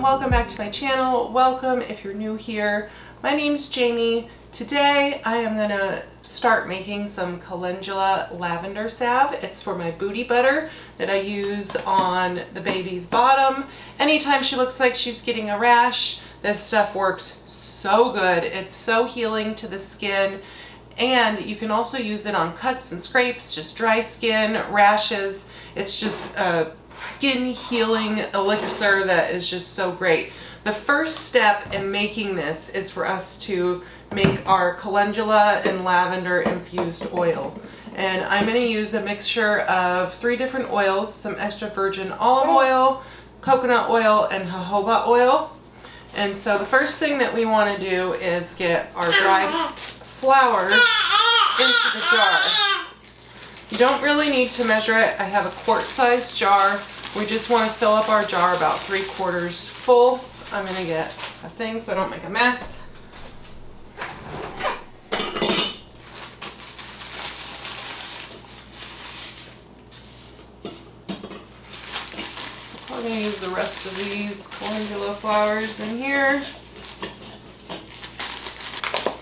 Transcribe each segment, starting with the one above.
welcome back to my channel. Welcome if you're new here. My name's Jamie. Today I am going to start making some Calendula lavender salve. It's for my booty butter that I use on the baby's bottom. Anytime she looks like she's getting a rash, this stuff works so good. It's so healing to the skin. And you can also use it on cuts and scrapes, just dry skin, rashes. It's just a skin healing elixir that is just so great. The first step in making this is for us to make our calendula and lavender infused oil. And I'm going to use a mixture of 3 different oils, some extra virgin olive oil, coconut oil, and jojoba oil. And so the first thing that we want to do is get our dried flowers into the jar. You don't really need to measure it. I have a quart-sized jar. We just want to fill up our jar about 3/4 full. I'm going to get a thing so I don't make a mess. So I'm going to use the rest of these calendula flowers in here.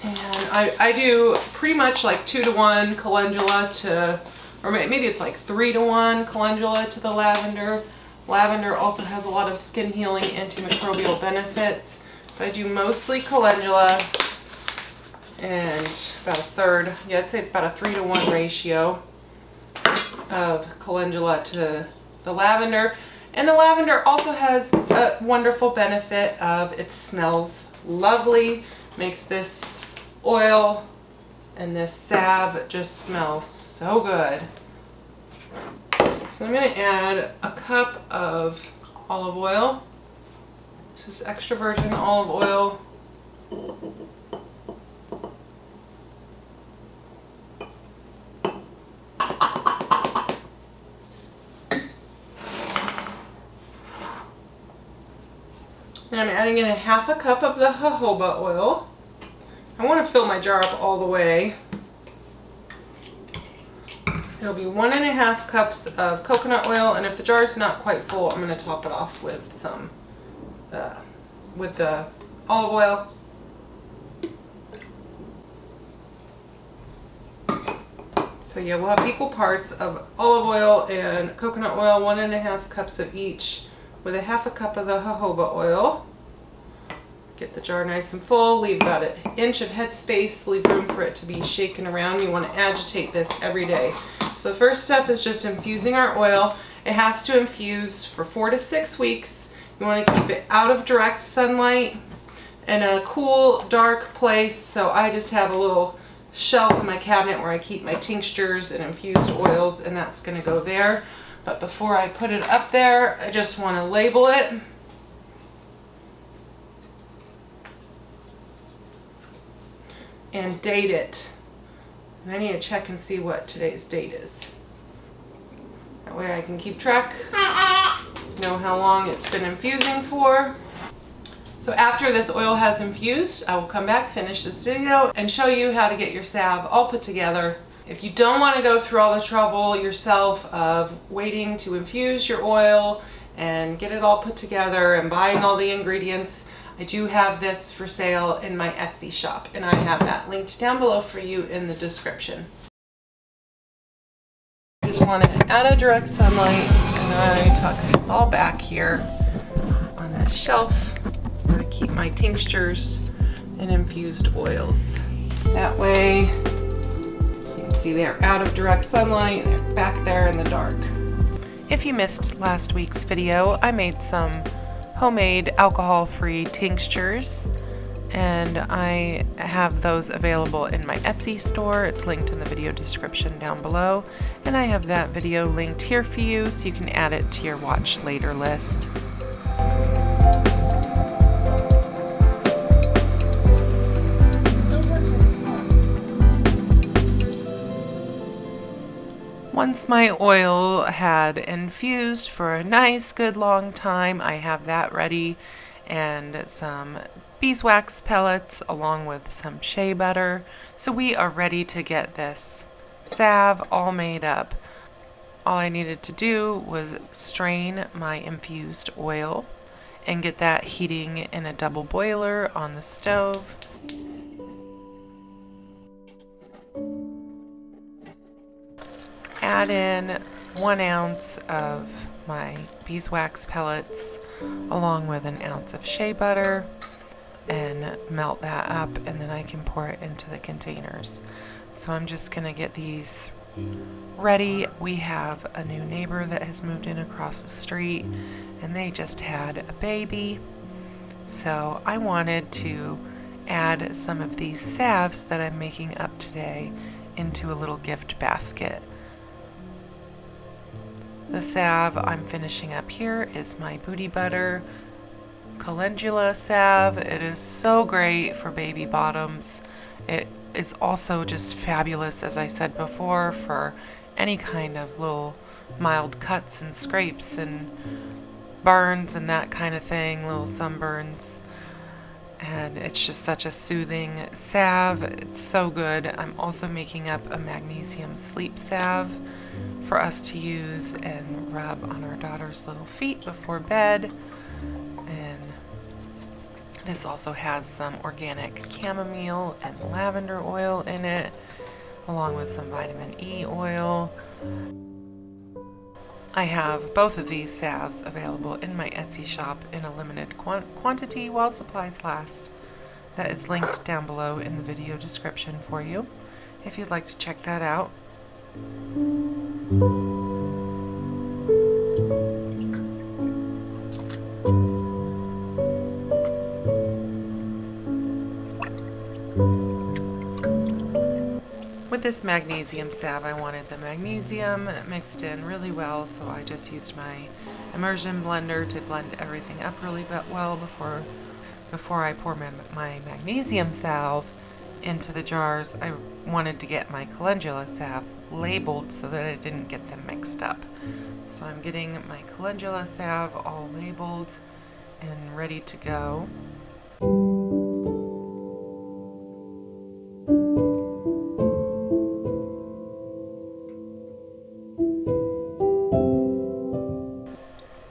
And I do pretty much like 2-to-1 calendula to, or maybe it's like 3-to-1 calendula to the lavender. Lavender also has a lot of skin healing antimicrobial benefits, but I do mostly calendula and about 1/3. Yeah, I'd say it's about a 3-to-1 ratio of calendula to the lavender. And the lavender also has a wonderful benefit of it smells lovely, makes this oil and this salve just smell so good. So I'm going to add a cup of olive oil. This is extra virgin olive oil. And I'm adding in a 1/2 cup of the jojoba oil. I want to fill my jar up all the way. It'll be 1.5 cups of coconut oil, and if the jar is not quite full, I'm going to top it off with some, with the olive oil. So yeah, we'll have equal parts of olive oil and coconut oil, 1.5 cups of each, with a 1/2 cup of the jojoba oil. Get the jar nice and full, leave about 1 inch of head space, leave room for it to be shaken around. You want to agitate this every day. So the first step is just infusing our oil. It has to infuse for 4 to 6 weeks. You want to keep it out of direct sunlight in a cool, dark place. So I just have a little shelf in my cabinet where I keep my tinctures and infused oils, and that's going to go there. But before I put it up there, I just want to label it. And date it. And I need to check and see what today's date is. That way I can keep track, know how long it's been infusing for. So after this oil has infused, I will come back, finish this video, and show you how to get your salve all put together. If you don't want to go through all the trouble yourself of waiting to infuse your oil and get it all put together and buying all the ingredients, I do have this for sale in my Etsy shop, and I have that linked down below for you in the description. I just want it out of direct sunlight, and I tuck these all back here on the shelf where I keep my tinctures and infused oils. That way you can see they're out of direct sunlight, they're back there in the dark. If you missed last week's video, I made some homemade alcohol-free tinctures, and I have those available in my Etsy store. It's linked in the video description down below, and I have that video linked here for you so you can add it to your watch later list. Once my oil had infused for a nice good long time, I have that ready, and some beeswax pellets along with some shea butter. So we are ready to get this salve all made up. All I needed to do was strain my infused oil and get that heating in a double boiler on the stove. Add in 1 ounce of my beeswax pellets along with an ounce of shea butter and melt that up, and then I can pour it into the containers. So I'm just going to get these ready. We have a new neighbor that has moved in across the street and they just had a baby. So I wanted to add some of these salves that I'm making up today into a little gift basket. The salve I'm finishing up here is my Booty Butter Calendula salve. It is so great for baby bottoms. It is also just fabulous, as I said before, for any kind of little mild cuts and scrapes and burns and that kind of thing, little sunburns. And it's just such a soothing salve. It's so good. I'm also making up a magnesium sleep salve for us to use and rub on our daughter's little feet before bed. And this also has some organic chamomile and lavender oil in it, along with some vitamin E oil. I have both of these salves available in my Etsy shop in a limited quantity while supplies last. That is linked down below in the video description for you if you'd like to check that out. With this magnesium salve, I wanted the magnesium mixed in really well, so I just used my immersion blender to blend everything up really well before I pour my magnesium salve into the jars. I wanted to get my calendula salve labeled so that I didn't get them mixed up. So I'm getting my calendula salve all labeled and ready to go.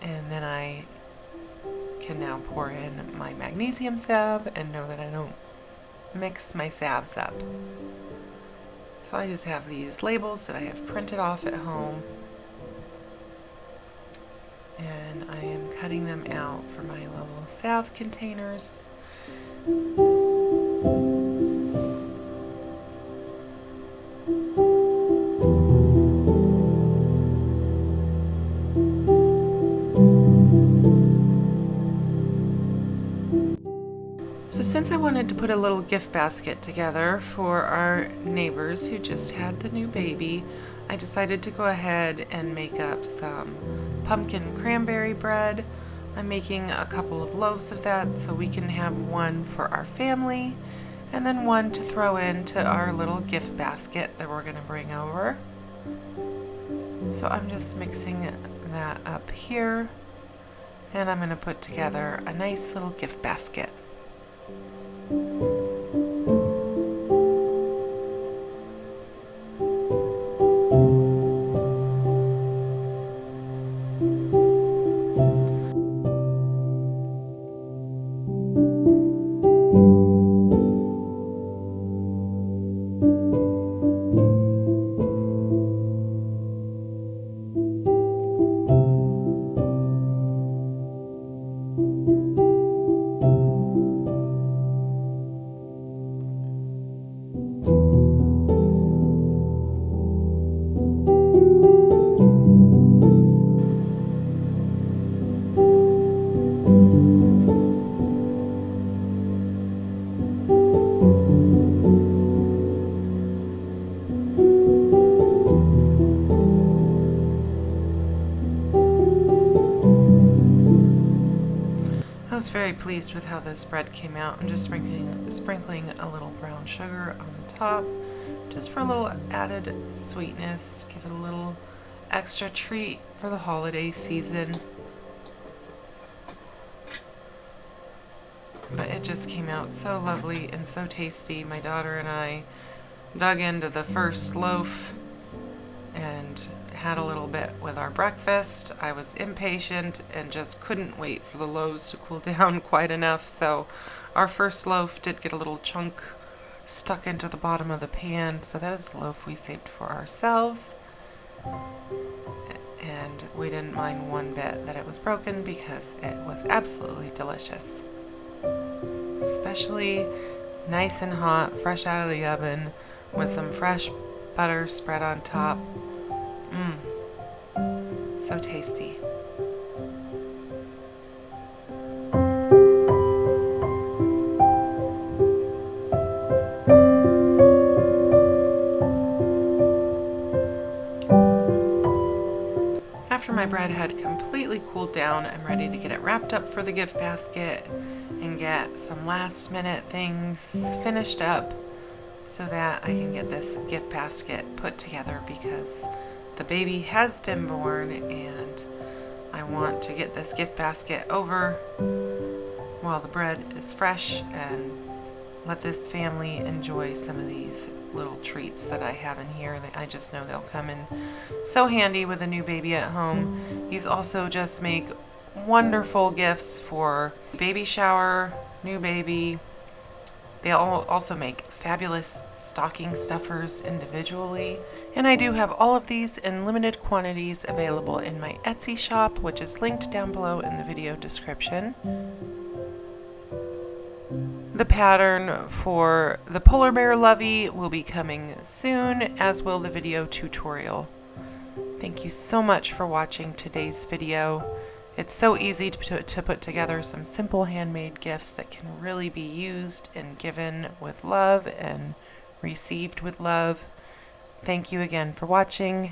And then I can now pour in my magnesium salve and know that I don't mix my salves up. So I just have these labels that I have printed off at home, and I am cutting them out for my little salve containers. So since I wanted to put a little gift basket together for our neighbors who just had the new baby, I decided to go ahead and make up some pumpkin cranberry bread. I'm making a couple of loaves of that so we can have one for our family and then one to throw into our little gift basket that we're going to bring over. So I'm just mixing that up here, and I'm going to put together a nice little gift basket. I was very pleased with how this bread came out. I'm just sprinkling a little brown sugar on the top just for a little added sweetness, give it a little extra treat for the holiday season. But it just came out so lovely and so tasty. My daughter and I dug into the first loaf and had a little bit with our breakfast. I was impatient and just couldn't wait for the loaves to cool down quite enough, so our first loaf did get a little chunk stuck into the bottom of the pan, so that is the loaf we saved for ourselves. And we didn't mind one bit that it was broken because it was absolutely delicious. Especially nice and hot, fresh out of the oven, with some fresh butter spread on top. So tasty. After my bread had completely cooled down, I'm ready to get it wrapped up for the gift basket and get some last minute things finished up so that I can get this gift basket put together, because the baby has been born and I want to get this gift basket over while the bread is fresh and let this family enjoy some of these little treats that I have in here that I just know they'll come in so handy with a new baby at home. These also just make wonderful gifts for baby shower, new baby. They also make fabulous stocking stuffers individually. And I do have all of these in limited quantities available in my Etsy shop, which is linked down below in the video description. The pattern for the polar bear lovey will be coming soon, as will the video tutorial. Thank you so much for watching today's video. It's so easy to put together some simple handmade gifts that can really be used and given with love and received with love. Thank you again for watching.